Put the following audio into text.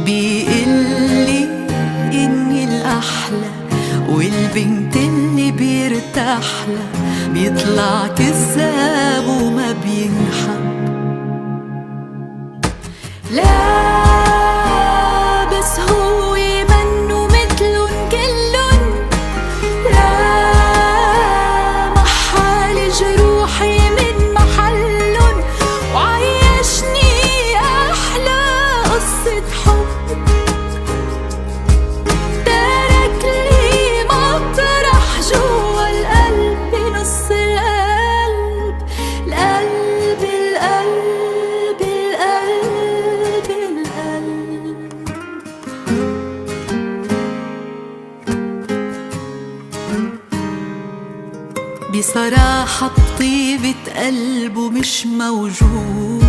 بيقلي إني الأحلى والبنت اللي بيرتاحلها بيطلع كذاب وما بينحب. لا بس هو منه متلن كلن، لا محال جروحي من محلن، وعيشني أحلى قصة حب. ترك لي مطرح جوا القلب بنص القلب، القلب القلب القلب القلب. بصراحة بطيبة قلبه مش موجود،